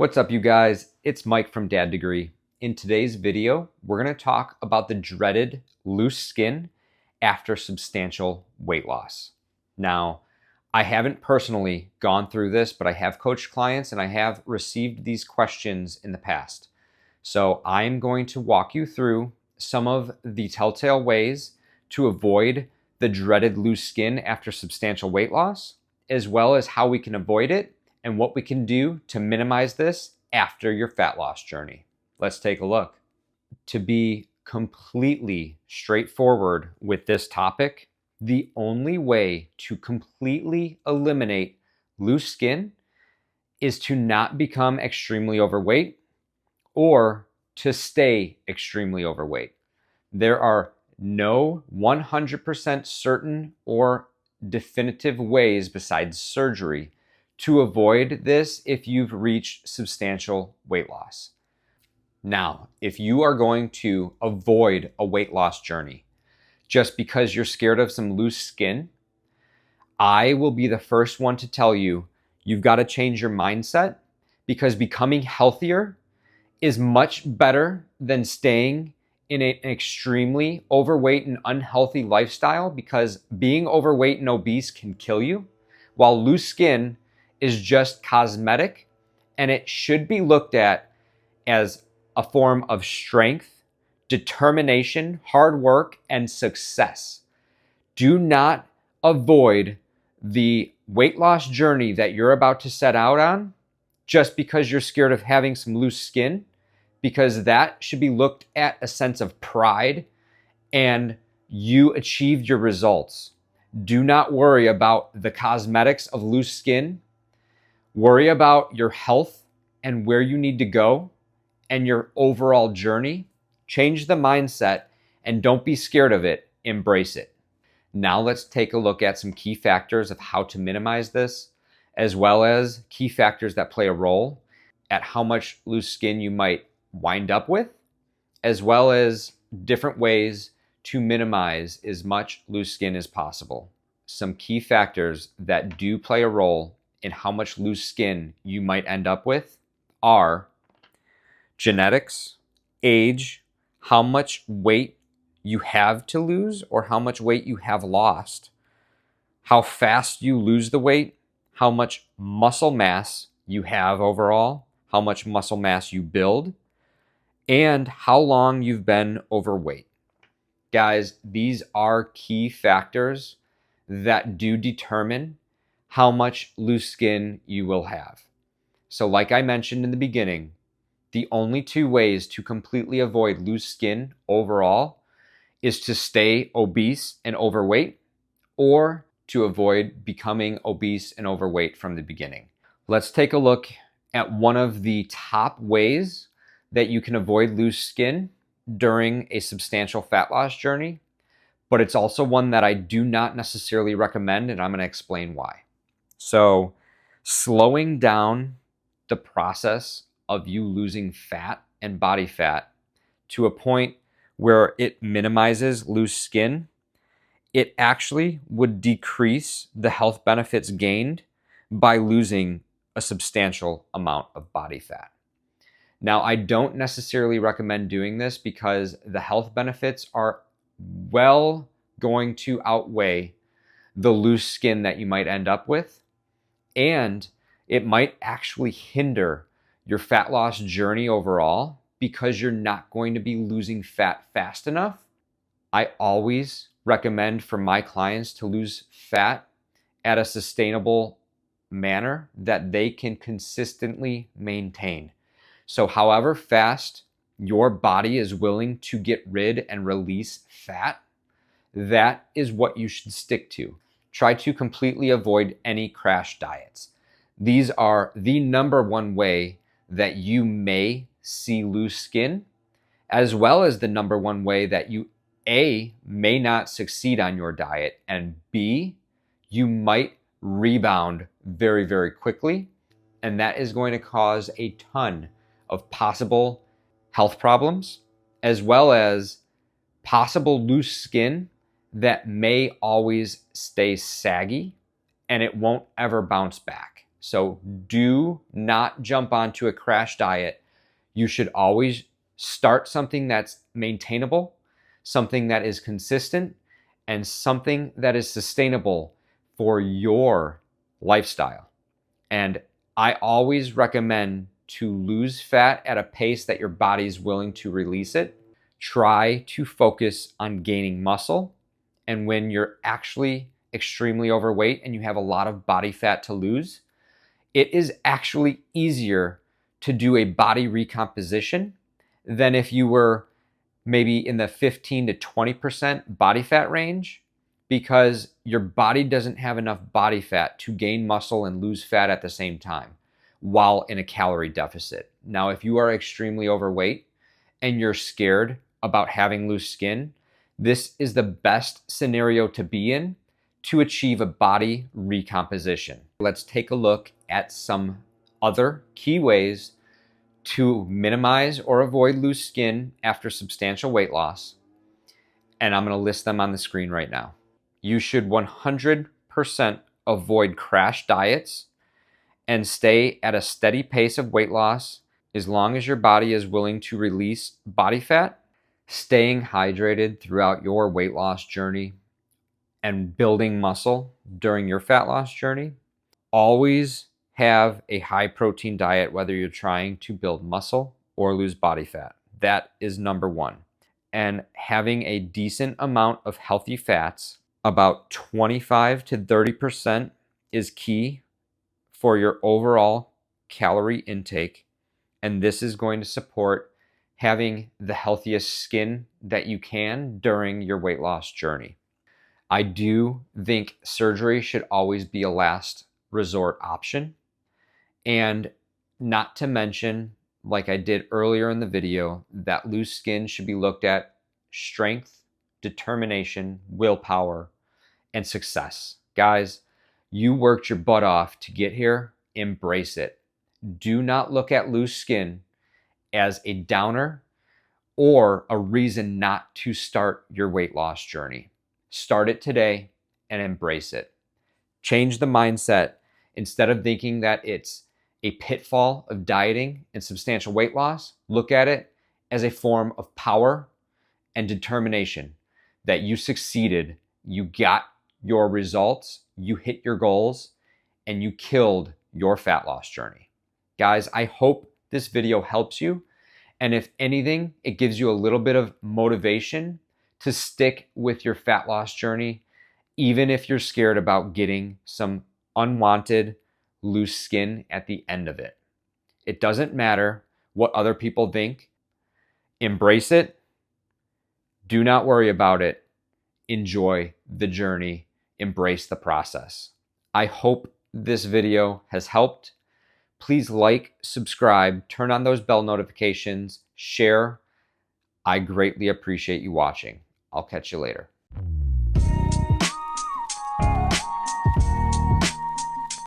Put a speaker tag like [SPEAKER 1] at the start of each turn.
[SPEAKER 1] What's up, you guys? It's Mike from Dad Degree. In today's video, we're going to talk about the dreaded loose skin after substantial weight loss. Now, I haven't personally gone through this, but I have coached clients and I have received these questions in the past. So I'm going to walk you through some of the telltale ways to avoid the dreaded loose skin after substantial weight loss, as well as how we can avoid it and what we can do to minimize this after your fat loss journey. Let's take a look. To be completely straightforward with this topic, the only way to completely eliminate loose skin is to not become extremely overweight or to stay extremely overweight. There are no 100% certain or definitive ways besides surgery to avoid this if you've reached substantial weight loss. Now, if you are going to avoid a weight loss journey just because you're scared of some loose skin, I will be the first one to tell you you've got to change your mindset, because becoming healthier is much better than staying in an extremely overweight and unhealthy lifestyle, because being overweight and obese can kill you, while loose skin is just cosmetic, and it should be looked at as a form of strength, determination, hard work, and success. Do not avoid the weight loss journey that you're about to set out on just because you're scared of having some loose skin, because that should be looked at a sense of pride and you achieved your results. Do not worry about the cosmetics of loose skin. Worry about your health and where you need to go and your overall journey. Change the mindset and don't be scared of it. Embrace it. Now let's take a look at some key factors of how to minimize this, as well as key factors that play a role at how much loose skin you might wind up with, as well as different ways to minimize as much loose skin as possible. Some key factors that do play a role in how much loose skin you might end up with are genetics, age, how much weight you have to lose or how much weight you have lost, how fast you lose the weight, how much muscle mass you have overall, how much muscle mass you build, and how long you've been overweight. Guys, these are key factors that do determine how much loose skin you will have. So like I mentioned in the beginning, the only two ways to completely avoid loose skin overall is to stay obese and overweight, or to avoid becoming obese and overweight from the beginning. Let's take a look at one of the top ways that you can avoid loose skin during a substantial fat loss journey, but it's also one that I do not necessarily recommend, and I'm going to explain why. So, slowing down the process of you losing fat and body fat to a point where it minimizes loose skin, it actually would decrease the health benefits gained by losing a substantial amount of body fat. Now, I don't necessarily recommend doing this because the health benefits are going to outweigh the loose skin that you might end up with, and it might actually hinder your fat loss journey overall because you're not going to be losing fat fast enough. I always recommend for my clients to lose fat at a sustainable manner that they can consistently maintain. So however fast your body is willing to get rid and release fat, that is what you should stick to. Try to completely avoid any crash diets. These are the number one way that you may see loose skin, as well as the number one way that you A, may not succeed on your diet, and B, you might rebound very, very quickly. And that is going to cause a ton of possible health problems, as well as possible loose skin that may always stay saggy and it won't ever bounce back. So do not jump onto a crash diet. You should always start something that's maintainable, something that is consistent, and something that is sustainable for your lifestyle. And I always recommend to lose fat at a pace that your body is willing to release it. Try to focus on gaining muscle. And when you're actually extremely overweight and you have a lot of body fat to lose, it is actually easier to do a body recomposition than if you were maybe in the 15 to 20% body fat range, because your body doesn't have enough body fat to gain muscle and lose fat at the same time while in a calorie deficit. Now, if you are extremely overweight and you're scared about having loose skin, this is the best scenario to be in to achieve a body recomposition. Let's take a look at some other key ways to minimize or avoid loose skin after substantial weight loss. And I'm going to list them on the screen right now. You should 100% avoid crash diets and stay at a steady pace of weight loss as long as your body is willing to release body fat. Staying hydrated throughout your weight loss journey and building muscle during your fat loss journey. Always have a high protein diet, whether you're trying to build muscle or lose body fat. That is number one. And having a decent amount of healthy fats, about 25 to 30%, is key for your overall calorie intake. And this is going to support having the healthiest skin that you can during your weight loss journey. I do think surgery should always be a last resort option. And not to mention, like I did earlier in the video, that loose skin should be looked at strength, determination, willpower, and success. Guys, you worked your butt off to get here. Embrace it. Do not look at loose skin as a downer or a reason not to start your weight loss journey. Start it today and embrace it. Change the mindset. Instead of thinking that it's a pitfall of dieting and substantial weight loss, look at it as a form of power and determination that you succeeded, you got your results, you hit your goals, and you killed your fat loss journey. Guys, I hope this video helps you. And if anything, it gives you a little bit of motivation to stick with your fat loss journey, even if you're scared about getting some unwanted loose skin at the end of it. It doesn't matter what other people think. Embrace it. Do not worry about it. Enjoy the journey. Embrace the process. I hope this video has helped. Please like, subscribe, turn on those bell notifications, share. I greatly appreciate you watching. I'll catch you later.